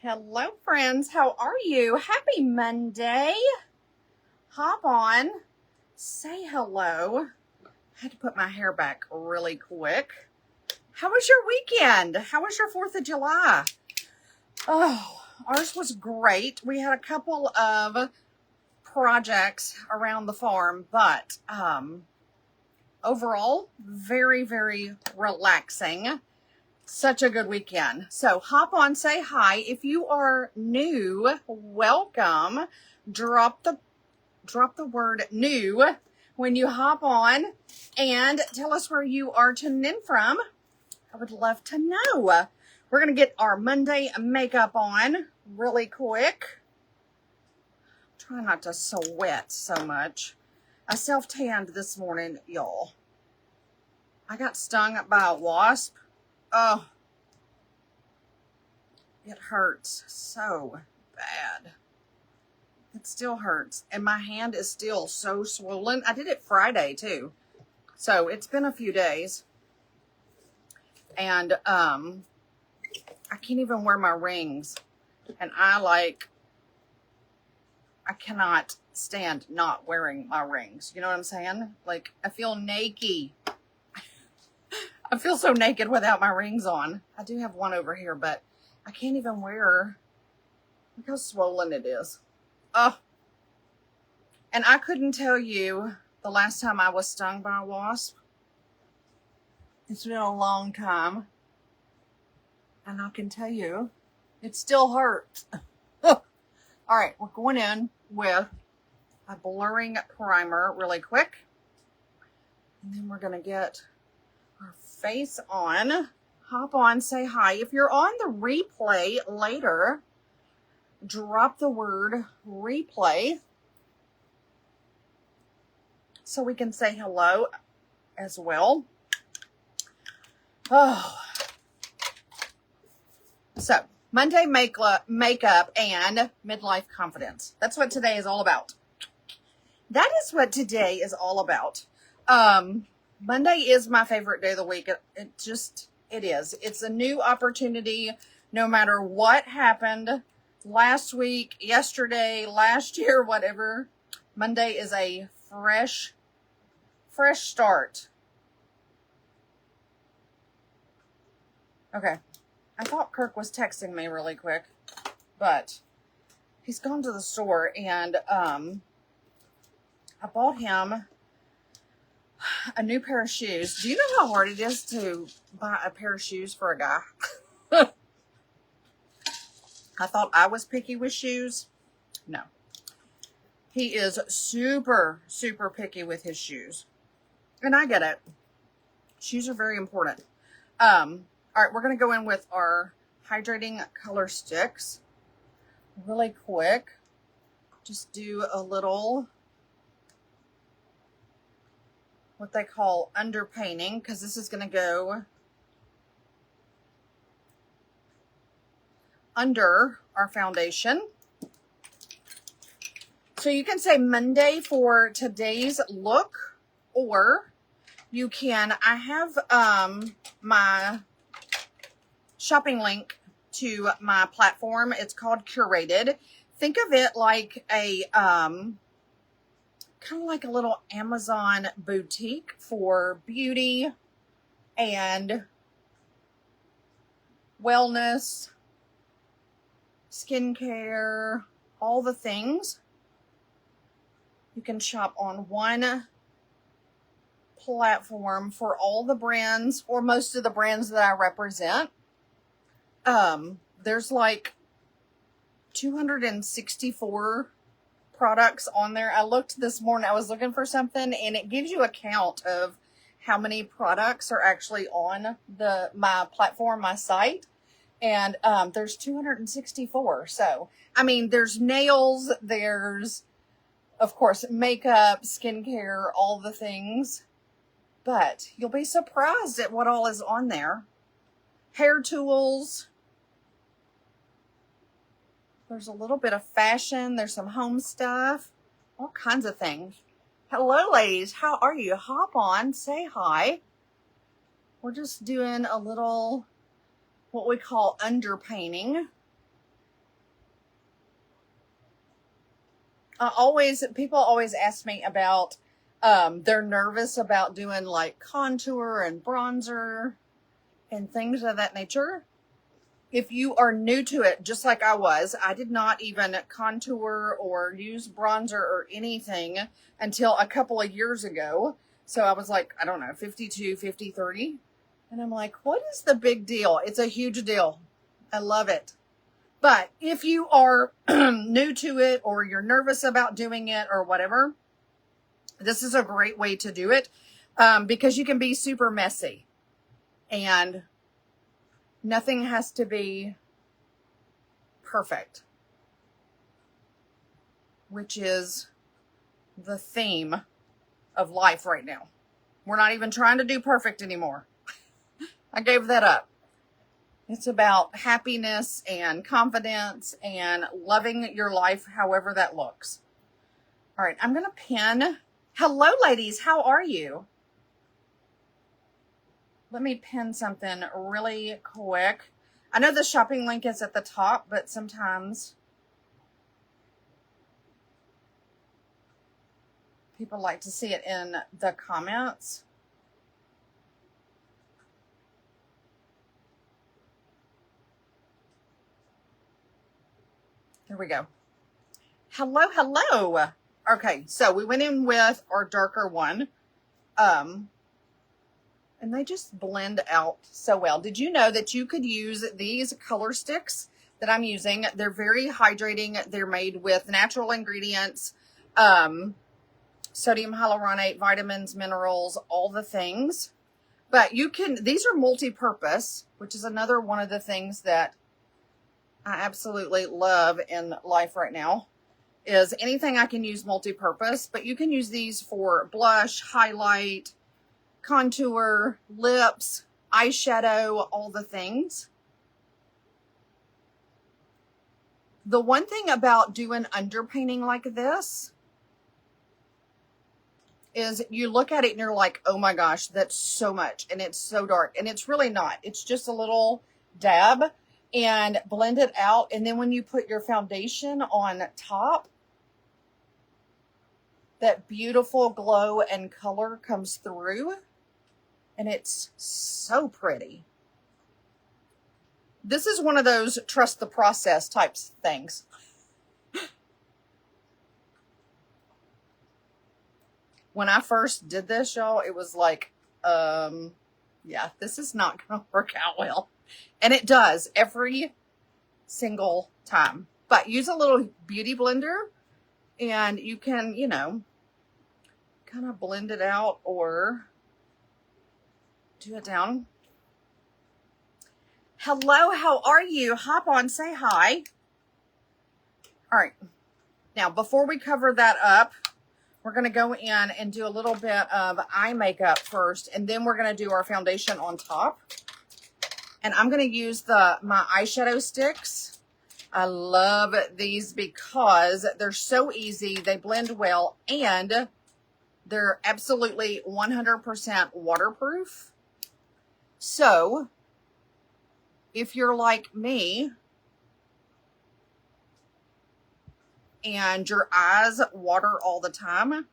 Hello, friends. How are you? Happy Monday. Hop on. Say hello. I had to put my hair back really quick. How was your weekend? How was your 4th of July? Oh, ours was great. We had a couple of projects around the farm, but overall, very, very relaxing. Such a good weekend. So hop on, say hi. If you are new, welcome. Drop the word new when you hop on and tell us where you are tuning in from. I would love to know. We're going to get our Monday makeup on really quick. Try not to sweat so much. I self-tanned this morning, y'all. I got stung by a wasp. Oh, it hurts so bad. It still hurts. And my hand is still so swollen. I did it Friday too. So it's been a few days. And I can't even wear my rings. And I cannot stand not wearing my rings. You know what I'm saying? Like, I feel naked. I feel so naked without my rings on. I do have one over here, but I can't even wear. Look how swollen it is. Oh. And I couldn't tell you the last time I was stung by a wasp. It's been a long time. And I can tell you, it still hurts. All right, we're going in with a blurring primer really quick. And then we're going to get our face on. Hop on, say hi. If you're on the replay later, drop the word replay so we can say hello as well. Oh. So, Monday makeup and midlife confidence. That's what today is all about. That is what today is all about. Monday is my favorite day of the week. It is. It's a new opportunity no matter what happened last week, yesterday, last year, whatever. Monday is a fresh start. Okay. I thought Kirk was texting me really quick, but he's gone to the store and I bought him a new pair of shoes. Do you know how hard it is to buy a pair of shoes for a guy? I thought I was picky with shoes. No. He is super, super picky with his shoes. And I get it. Shoes are very important. All right, we're going to go in with our Hydrating color sticks really quick. Just do a little what they call underpainting, because this is going to go under our foundation. So you can say Monday for today's look, or you can, I have my shopping link to my platform. It's called Curated. Think of it like a kind of like a little Amazon boutique for beauty and wellness, skincare, all the things. You can shop on one platform for all the brands, or most of the brands that I represent. There's like 264 products on there. I looked this morning, I was looking for something, and it gives you a count of how many products are actually on my platform, my site. And there's 264. So, I mean, there's nails, there's, of course, makeup, skincare, all the things. But you'll be surprised at what all is on there. Hair tools. There's a little bit of fashion. There's some home stuff. All kinds of things. Hello, ladies. How are you? Hop on. Say hi. We're just doing a little, what we call underpainting. People always ask me about, they're nervous about doing like contour and bronzer and things of that nature. If you are new to it, just like I did not even contour or use bronzer or anything until a couple of years ago. So I was like, I don't know, 52, 53. And I'm like, what is the big deal? It's a huge deal. I love it. But if you are new to it or you're nervous about doing it or whatever, this is a great way to do it, because you can be super messy and nothing has to be perfect, which is the theme of life right now. We're not even trying to do perfect anymore. I gave that up. It's about happiness and confidence and loving your life however that looks. All right, I'm going to pin. Hello, ladies. How are you? Let me pin something really quick. I know the shopping link is at the top, but sometimes people like to see it in the comments. There we go. Hello, hello. Okay, so we went in with our darker one. And they just blend out so well. Did you know that you could use these color sticks that I'm using? They're very hydrating. They're made with natural ingredients, sodium hyaluronate, vitamins, minerals, all the things. But these are multi-purpose, which is another one of the things that I absolutely love in life right now, is anything I can use multi-purpose. But you can use these for blush, highlight, contour, lips, eyeshadow, all the things. The one thing about doing underpainting like this is you look at it and you're like, oh my gosh, that's so much. And it's so dark. And it's really not. It's just a little dab and blend it out. And then when you put your foundation on top, that beautiful glow and color comes through. And it's so pretty. This is one of those trust the process types things. When I first did this, y'all, it was like, yeah, this is not going to work out well. And it does every single time. But use a little beauty blender and you can, you know, kind of blend it out or do it down. Hello, how are you? Hop on, say hi. All right. Now, before we cover that up, we're going to go in and do a little bit of eye makeup first, and then we're going to do our foundation on top. And I'm going to use my eyeshadow sticks. I love these because they're so easy. They blend well, and they're absolutely 100% waterproof. So if you're like me and your eyes water all the time,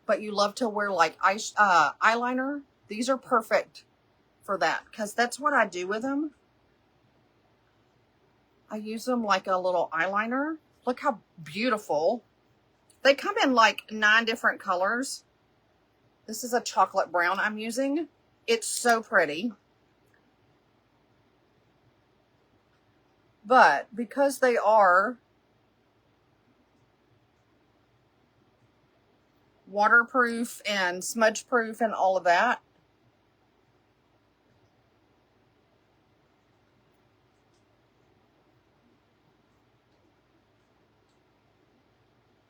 but you love to wear like eyeliner, these are perfect for that, because that's what I do with them. I use them like a little eyeliner. Look how beautiful. They come in like 9 different colors. This is a chocolate brown I'm using. It's so pretty. But because they are waterproof and smudge proof and all of that,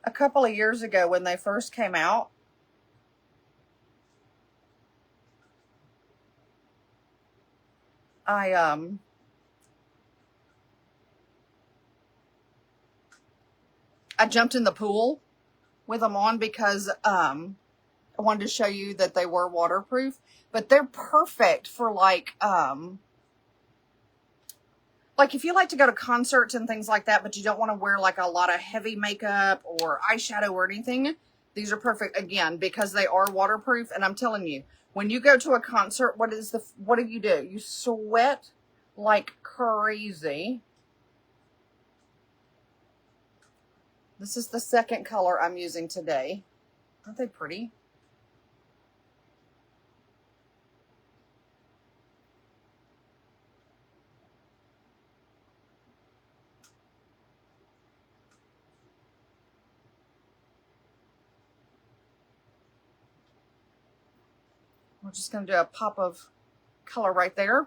a couple of years ago when they first came out, I jumped in the pool with them on because I wanted to show you that they were waterproof, but they're perfect for like like if you like to go to concerts and things like that, but you don't want to wear like a lot of heavy makeup or eyeshadow or anything, these are perfect again because they are waterproof. And I'm telling you, when you go to a concert, what do? You sweat like crazy. This is the second color I'm using today. Aren't they pretty? We're just going to do a pop of color right there.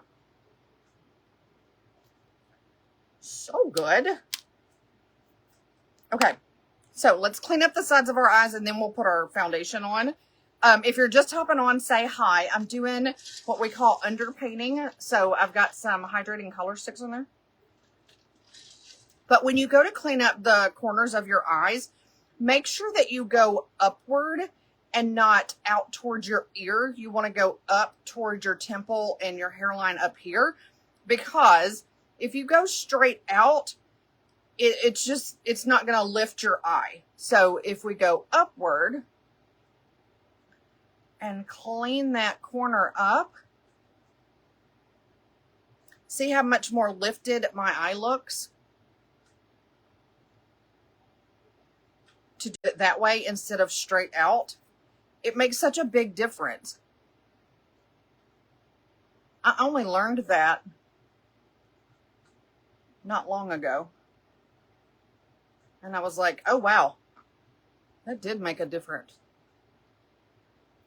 So good. Okay, so let's clean up the sides of our eyes and then we'll put our foundation on. If you're just hopping on, say hi. I'm doing what we call underpainting. So I've got some hydrating color sticks in there. But when you go to clean up the corners of your eyes, make sure that you go upward and not out towards your ear. You want to go up towards your temple and your hairline up here, because if you go straight out, it's not going to lift your eye. So if we go upward and clean that corner up, see how much more lifted my eye looks? To do it that way instead of straight out, it makes such a big difference. I only learned that not long ago. And I was like, oh, wow, that did make a difference.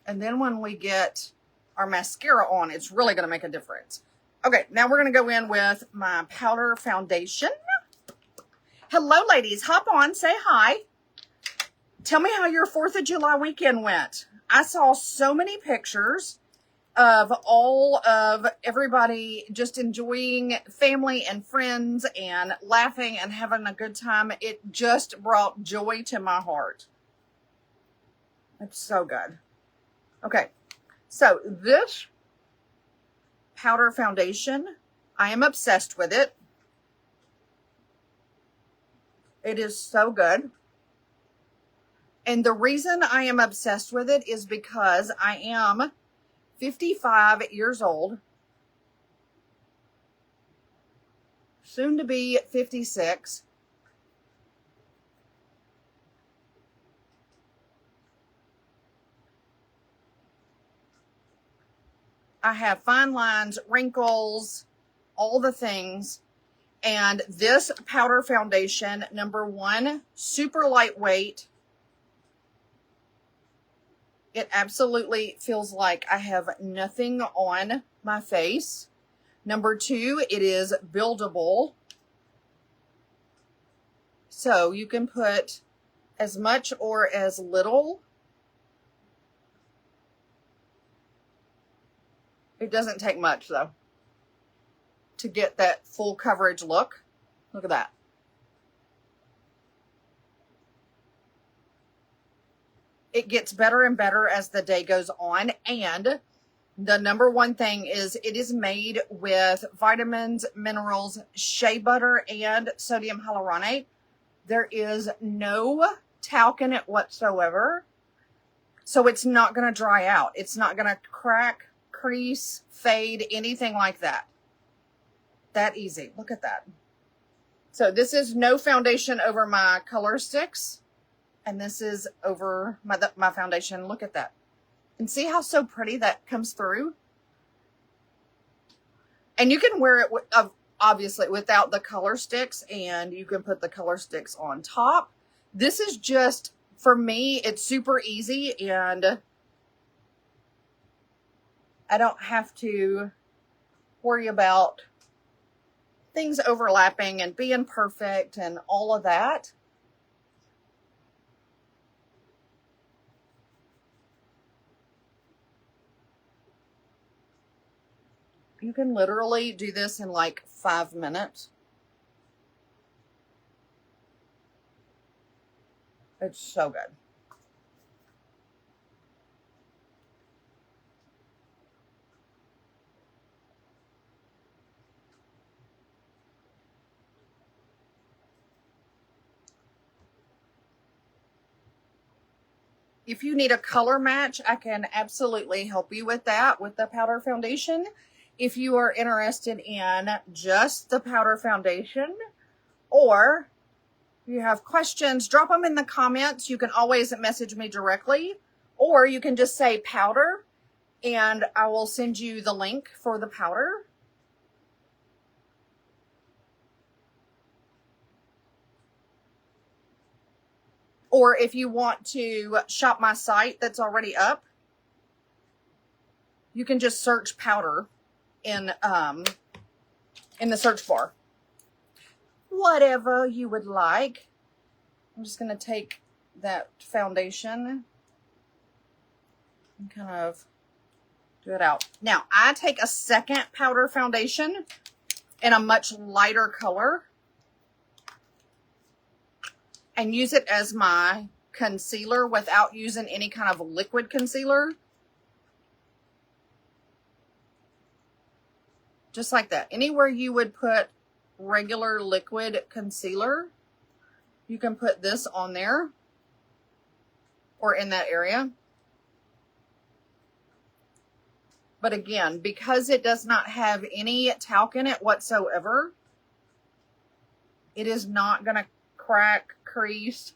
And then when we get our mascara on, it's really going to make a difference. Okay, now we're going to go in with my powder foundation. Hello, ladies. Hop on. Say hi. Tell me how your 4th of July weekend went. I saw so many pictures of all of everybody just enjoying family and friends and laughing and having a good time. It just brought joy to my heart. It's so good. Okay, so this powder foundation, I am obsessed with it. It is so good. And the reason I am obsessed with it is because I am 55 years old, soon to be 56. I have fine lines, wrinkles, all the things. And this powder foundation, number one, super lightweight. It absolutely feels like I have nothing on my face. Number two, it is buildable. So you can put as much or as little. It doesn't take much though to get that full coverage look. Look at that. It gets better and better as the day goes on. And the number one thing is it is made with vitamins, minerals, shea butter, and sodium hyaluronate. There is no talc in it whatsoever. So it's not going to dry out. It's not going to crack, crease, fade, anything like that. That easy. Look at that. So this is no foundation over my color sticks. And this is over my foundation. Look at that. And see how so pretty that comes through? And you can wear it, obviously, without the color sticks. And you can put the color sticks on top. This is just, for me, it's super easy. And I don't have to worry about things overlapping and being perfect and all of that. You can literally do this in like 5 minutes. It's so good. if you need a color match, I can absolutely help you with that with the powder foundation. If you are interested in just the powder foundation, or you have questions, drop them in the comments. You can always message me directly, or you can just say powder and I will send you the link for the powder. Or if you want to shop my site that's already up, you can just search powder in the search bar. Whatever you would like. I'm just going to take that foundation and kind of do it out. Now, I take a second powder foundation in a much lighter color and use it as my concealer without using any kind of liquid concealer. Just like that. Anywhere you would put regular liquid concealer, you can put this on there or in that area. But again, because it does not have any talc in it whatsoever, it is not going to crack, crease,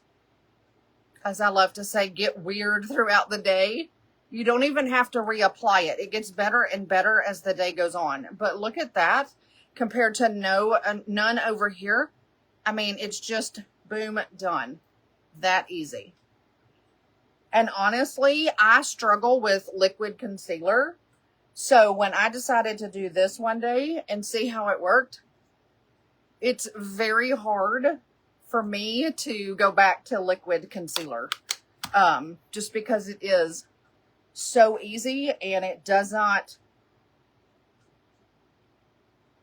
as I love to say, get weird throughout the day. You don't even have to reapply it. It gets better and better as the day goes on. But look at that compared to none over here. I mean, it's just boom, done. That easy. And honestly, I struggle with liquid concealer. So when I decided to do this one day and see how it worked, it's very hard for me to go back to liquid concealer. Just because it is so easy and it does not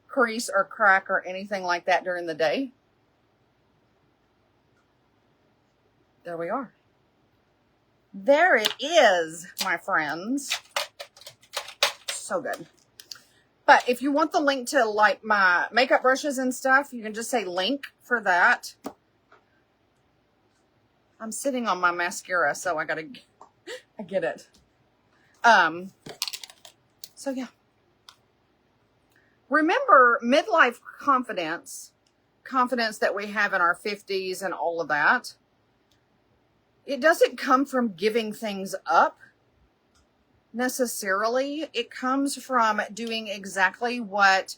crease or crack or anything like that during the day. There we are. There it is, my friends. So good. But if you want the link to like my makeup brushes and stuff, you can just say link for that. I'm sitting on my mascara, so I get it. So yeah. Remember, midlife confidence that we have in our 50s and all of that, it doesn't come from giving things up necessarily. It comes from doing exactly what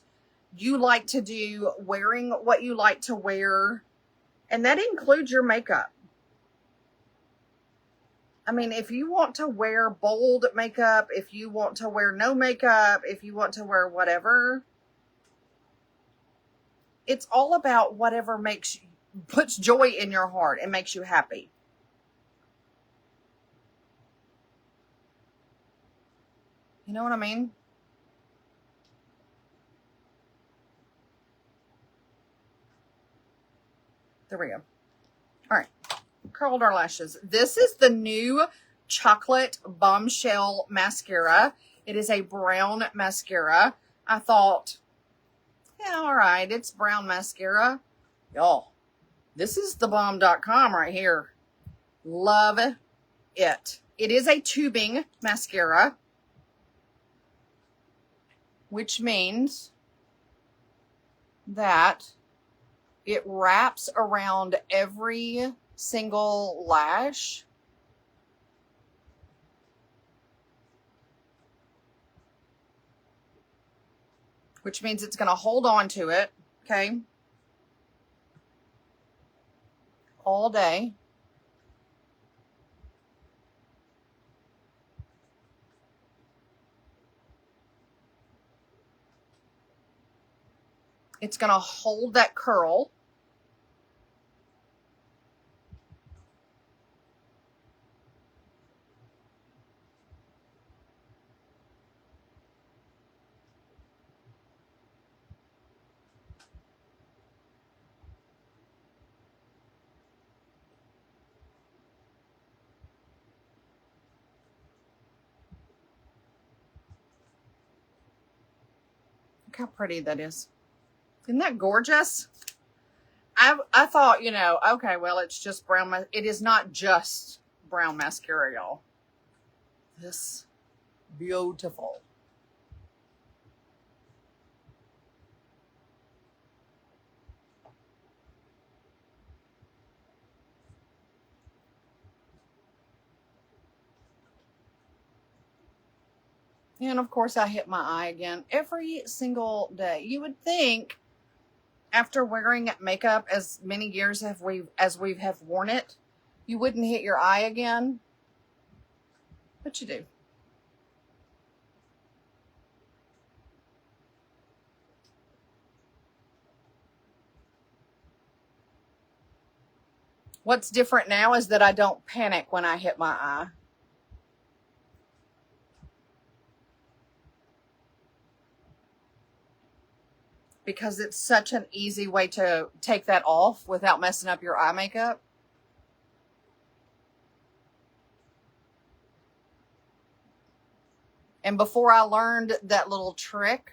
you like to do, wearing what you like to wear, and that includes your makeup. I mean, if you want to wear bold makeup, if you want to wear no makeup, if you want to wear whatever, it's all about whatever puts joy in your heart and makes you happy. You know what I mean? There we go. All right. Curled our lashes. This is the new chocolate Bombshell mascara. It is a brown mascara. I thought, yeah, all right, it's brown mascara. Y'all, this is thebomb.com right here. Love it. It is a tubing mascara, which means that it wraps around every single lash. Which means it's going to hold on to it, okay, all day. It's going to hold that curl. Look how pretty that is. Isn't that gorgeous? I thought, okay, well, it's just brown. It is not just brown mascara, y'all. This beautiful. And of course I hit my eye again every single day. You would think after wearing makeup as many years as we have worn it, you wouldn't hit your eye again, but you do. What's different now is that I don't panic when I hit my eye. Because it's such an easy way to take that off without messing up your eye makeup. And before I learned that little trick,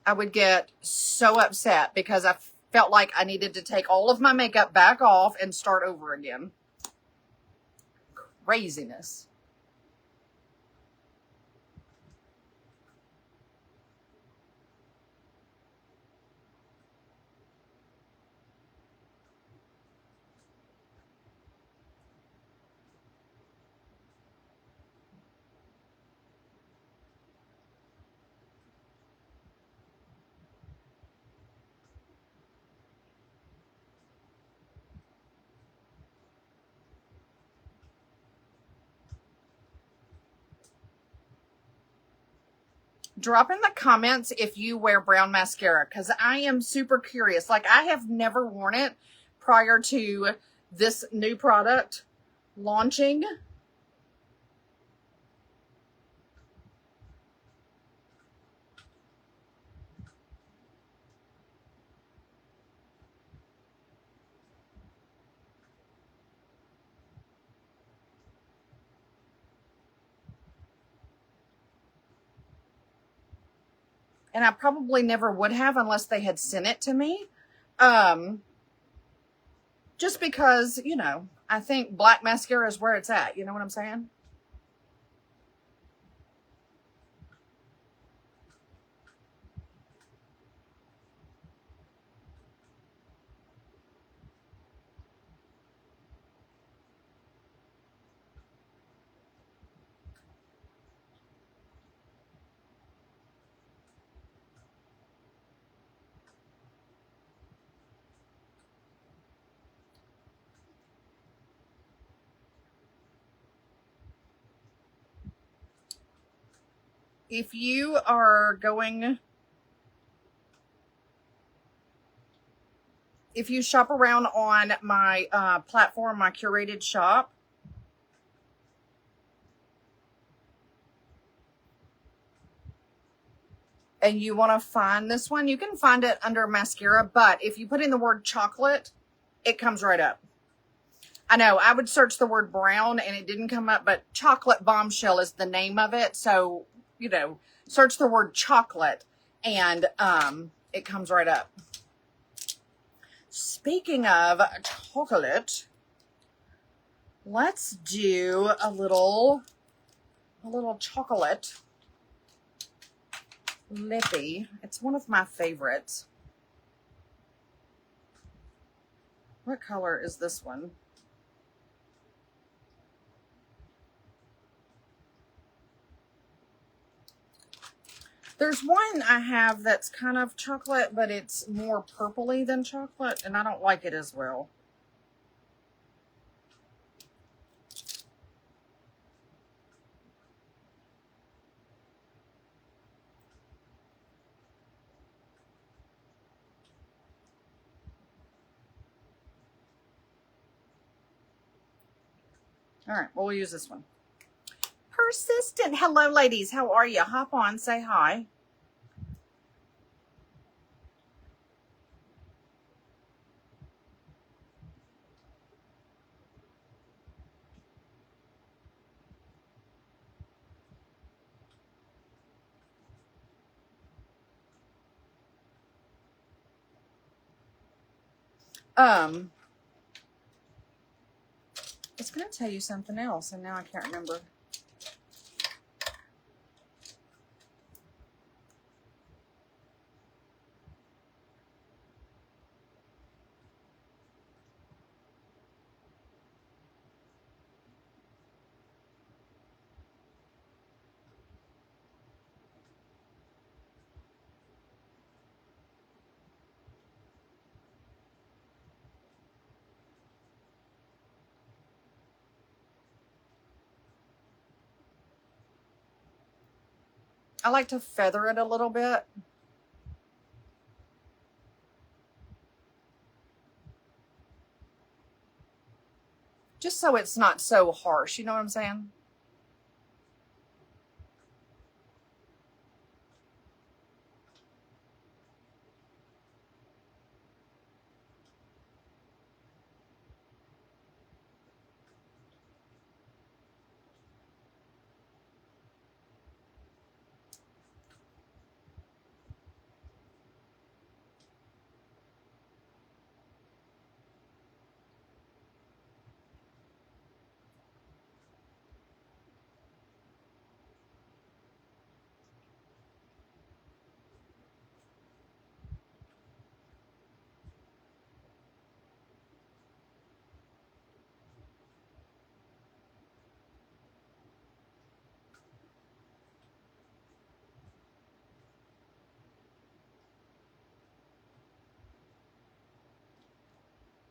I would get so upset because I felt like I needed to take all of my makeup back off and start over again. Craziness. Drop in the comments if you wear brown mascara, because I am super curious. Like, I have never worn it prior to this new product launching. And I probably never would have unless they had sent it to me. Just because, you know, I think black mascara is where it's at. You know what I'm saying? If you are going, if you shop around on my platform, my curated shop, and you want to find this one, you can find it under mascara. But if you put in the word chocolate, it comes right up. I know I would search the word brown and it didn't come up, but Chocolate Bombshell is the name of it. So, you know, search the word chocolate and it comes right up. Speaking of chocolate, let's do a little chocolate lippy. It's one of my favorites. What color is this one? There's one I have that's kind of chocolate, but it's more purpley than chocolate, and I don't like it as well. All right, well, we'll use this one. Persistent. Hello, ladies. How are you? Hop on, say hi. It's going to tell you something else, and now I can't remember. I like to feather it a little bit. Just so it's not so harsh, you know what I'm saying?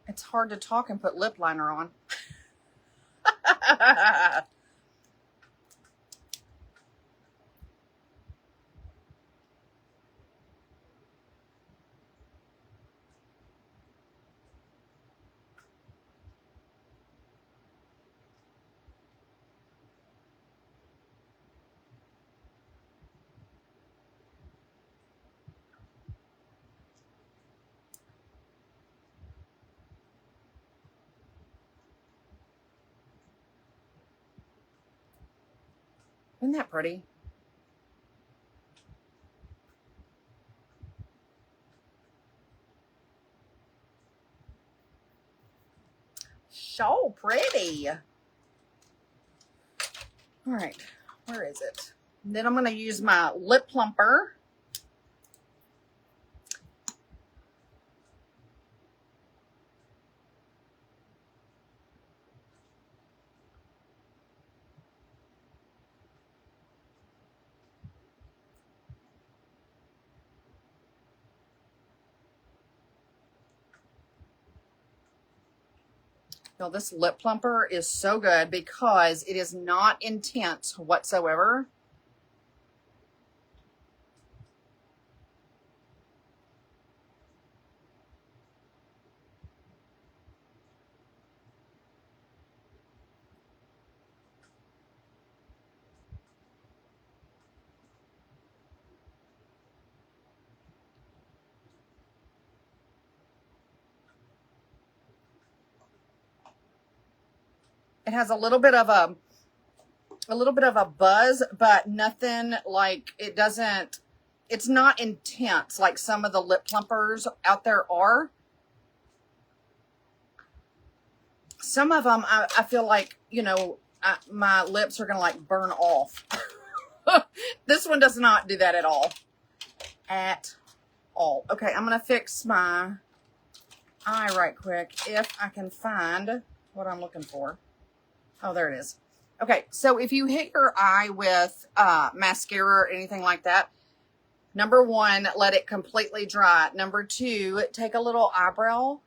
It's hard to talk and put lip liner on. Isn't that pretty? So pretty. All right, where is it? And then I'm going to use my lip plumper. Now, this lip plumper is so good because it is not intense whatsoever. It has a little bit of a buzz, but nothing like, it doesn't, it's not intense like some of the lip plumpers out there are. Some of them, I feel like, you know, my lips are going to like burn off. This one does not do that at all. At all. Okay, I'm going to fix my eye right quick if I can find what I'm looking for. Oh, there it is. Okay, so if you hit your eye with mascara or anything like that, number one, let it completely dry. Number two, take a little eyebrow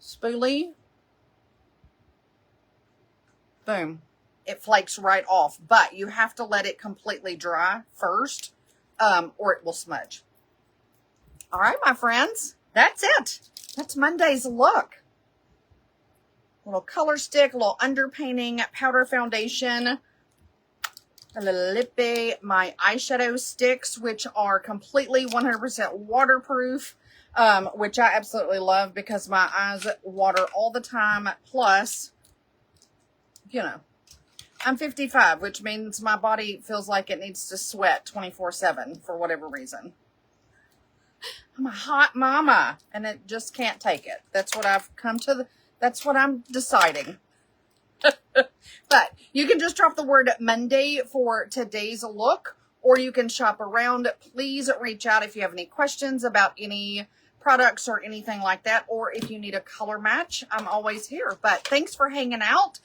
spoolie. Boom. It flakes right off, but you have to let it completely dry first, or it will smudge. All right, my friends, that's it. That's Monday's look. Little color stick, a little underpainting, powder foundation, a little lippy, my eyeshadow sticks, which are completely 100% waterproof, which I absolutely love because my eyes water all the time. Plus, you know, I'm 55, which means my body feels like it needs to sweat 24/7 for whatever reason. I'm a hot mama and it just can't take it. That's what I've come to. That's what I'm deciding. But you can just drop the word Monday for today's look, or you can shop around. Please reach out if you have any questions about any products or anything like that, or if you need a color match. I'm always here. But thanks for hanging out.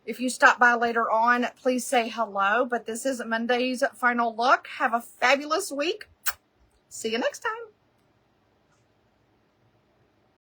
If you stop by later on, please say hello. But this is Monday's final look. Have a fabulous week. See you next time.